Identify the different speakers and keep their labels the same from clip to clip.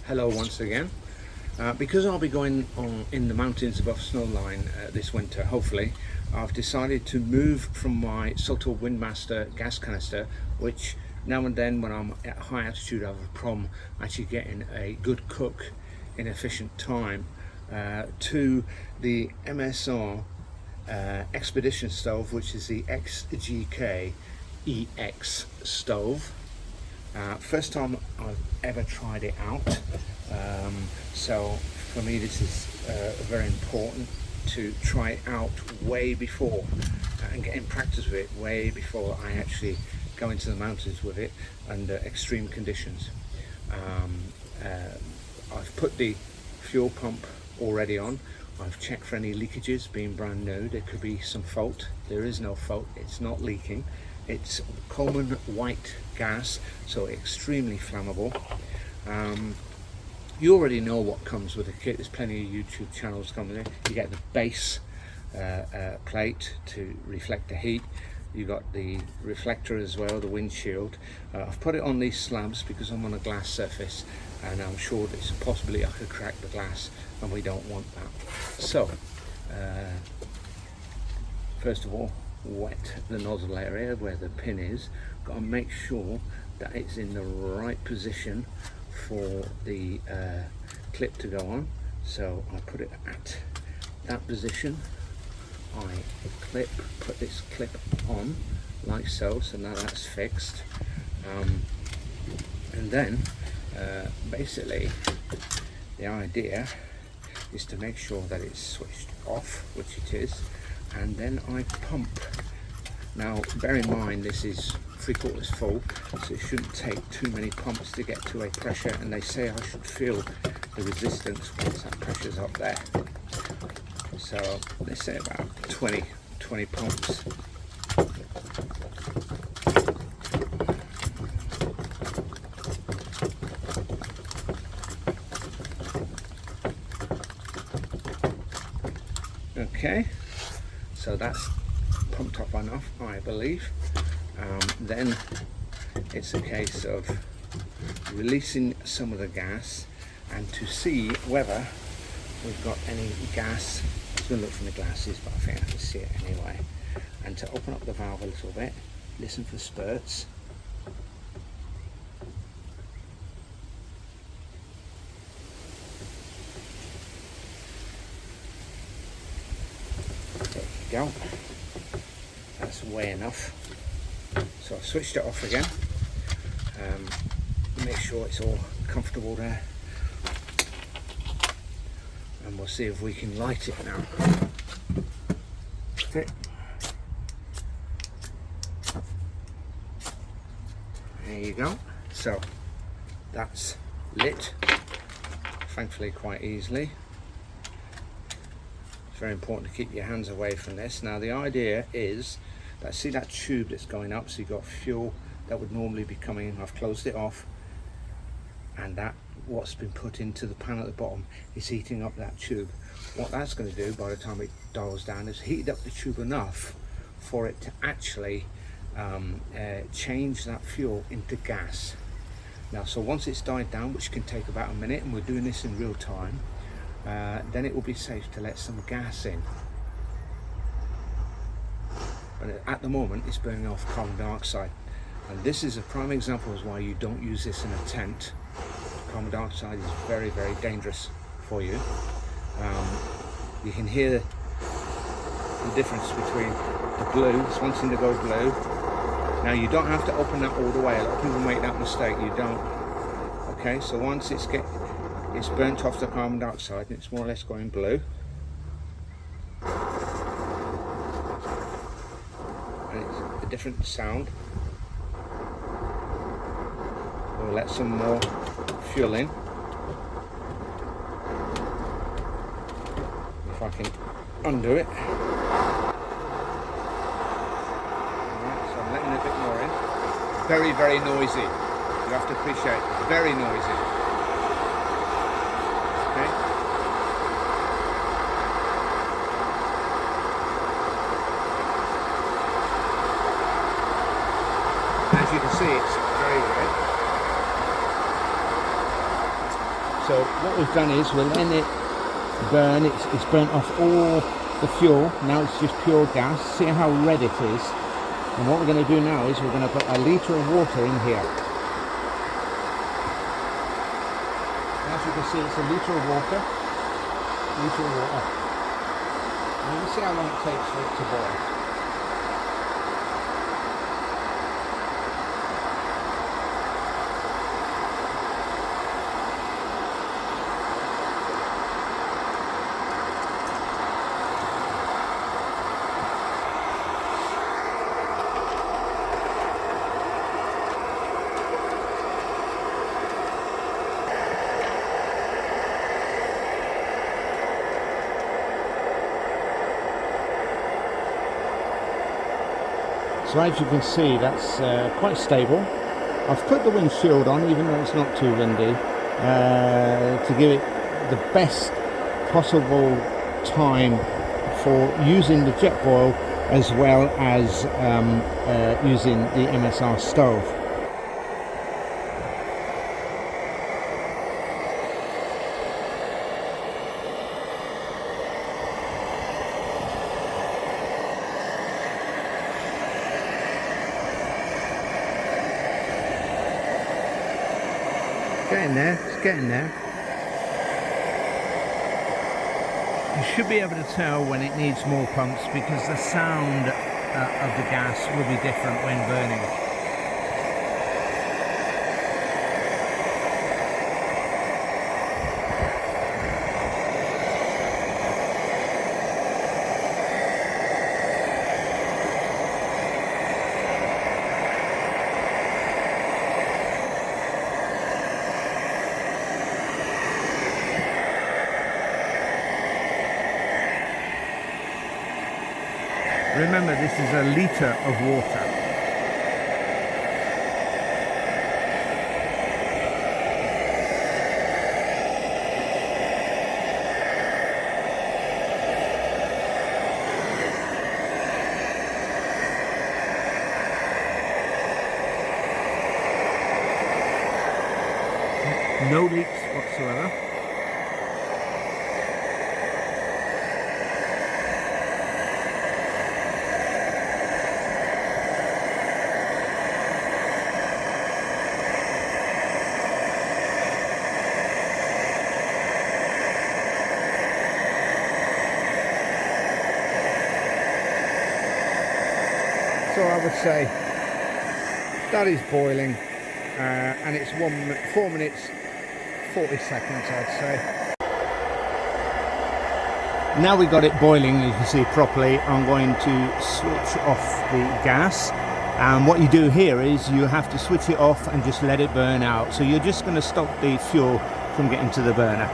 Speaker 1: Hello once again. Because I'll be going on in the mountains above snowline this winter, hopefully, I've decided to move from my Soto Windmaster gas canister, which now and then when I'm at high altitude I have a problem actually getting a good cook in efficient time, to the MSR Expedition Stove, which is the XGK EX Stove. First time I've ever tried it out, so for me this is very important to try it out way before and get in practice with it way before I actually go into the mountains with it under extreme conditions. I've put the fuel pump already on. I've checked for any leakages, being brand new. There could be some fault. There is no fault, it's not leaking. It's common white gas, so extremely flammable. You already know what comes with the kit. There's plenty of YouTube channels coming in. You get the base plate to reflect the heat. You got the reflector as well, the windshield. I've put it on these slabs because I'm on a glass surface, and I'm sure there's a possibility I could crack the glass, and we don't want that. So, first of all, wet the nozzle area where the pin is. Got to make sure that it's in the right position for the clip to go on. So I put it at that position. I put this clip on like so. So now that's fixed. And then basically the idea is to make sure that it's switched off, which it is, and then I pump. Now bear in mind this is 3/4 full, so it shouldn't take too many pumps to get to a pressure, and they say I should feel the resistance once that pressure's up there. So they say about 20 pumps. Okay, so that's pumped up enough, I believe. Then it's a case of releasing some of the gas and to see whether we've got any gas. I was going to look from the glasses, but I think I can see it anyway. And to open up the valve a little bit, listen for spurts. There you go. That's way enough. So I've switched it off again. Make sure it's all comfortable there, and we'll see if we can light it now. Okay. There you go. So that's lit, thankfully quite easily. It's very important to keep your hands away from this. Now the idea is that, see that tube that's going up, so you've got fuel that would normally be coming. I've closed it off, and that what's been put into the pan at the bottom is heating up that tube. What that's going to do by the time it dials down is heat up the tube enough for it to actually change that fuel into gas. Now, so once it's died down, which can take about a minute, and we're doing this in real time, then it will be safe to let some gas in. But at the moment it's burning off carbon dioxide, and this is a prime example of why you don't use this in a tent. Carbon dioxide is very, very dangerous for you. You can hear the difference between the blue. It's wanting to go blue. Now you don't have to open that all the way. A lot of people make that mistake. You don't. Okay, so once it's burnt off the carbon dioxide and it's more or less going blue, and it's a different sound. We'll let some more fuel in. If I can undo it. Alright, so I'm letting a bit more in. Very, very noisy. You have to appreciate it. Very noisy. Okay. As you can see, it's very red. So what we've done is we're letting it burn. It's burnt off all the fuel. Now it's just pure gas. See how red it is. And what we're going to do now is we're going to put a litre of water in here. As you can see, it's a litre of water. And let's see how long it takes for it to boil. So as you can see, that's quite stable. I've put the windshield on, even though it's not too windy, to give it the best possible time for using the JETBOIL as well as using the MSR stove. It's getting there. You should be able to tell when it needs more pumps because the sound of the gas will be different when burning. Remember, this is a litre of water. No leaks whatsoever. So I would say that is boiling, and it's 4 minutes 40 seconds, I'd say. Now we got it boiling, you can see properly. I'm going to switch off the gas, and what you do here is you have to switch it off and just let it burn out. So you're just going to stop the fuel from getting to the burner.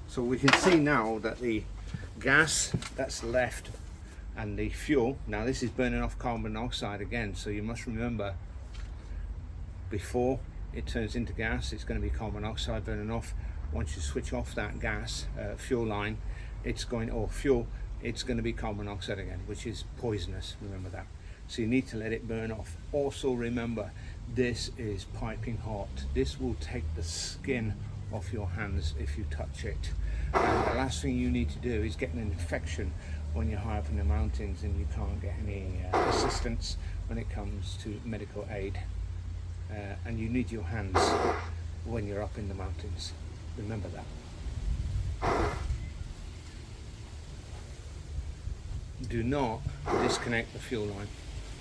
Speaker 1: So we can see now that the gas that's left and the fuel, now this is burning off carbon monoxide again, so you must remember before it turns into gas it's going to be carbon monoxide burning off. Once you switch off that gas fuel line, it's going, or fuel, it's going to be carbon monoxide again, which is poisonous, remember that. So you need to let it burn off. Also remember, this is piping hot. This will take the skin off your hands if you touch it. And the last thing you need to do is get an infection when you're high up in the mountains and you can't get any assistance when it comes to medical aid. And you need your hands when you're up in the mountains. Remember that. Do not disconnect the fuel line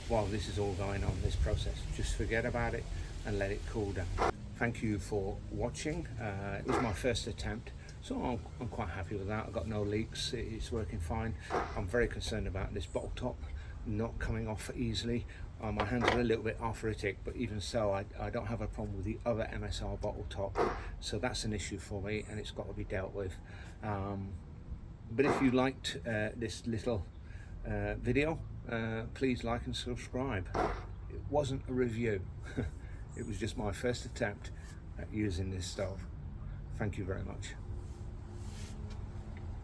Speaker 1: while this is all going on, this process. Just forget about it and let it cool down. Thank you for watching. It was my first attempt, so I'm quite happy with that. I've got no leaks, it's working fine. I'm very concerned about this bottle top not coming off easily. My hands are a little bit arthritic, but even so, I don't have a problem with the other MSR bottle top, so that's an issue for me, and it's got to be dealt with. But if you liked this little video, please like and subscribe. It wasn't a review. It was just my first attempt at using this stove. Thank you very much.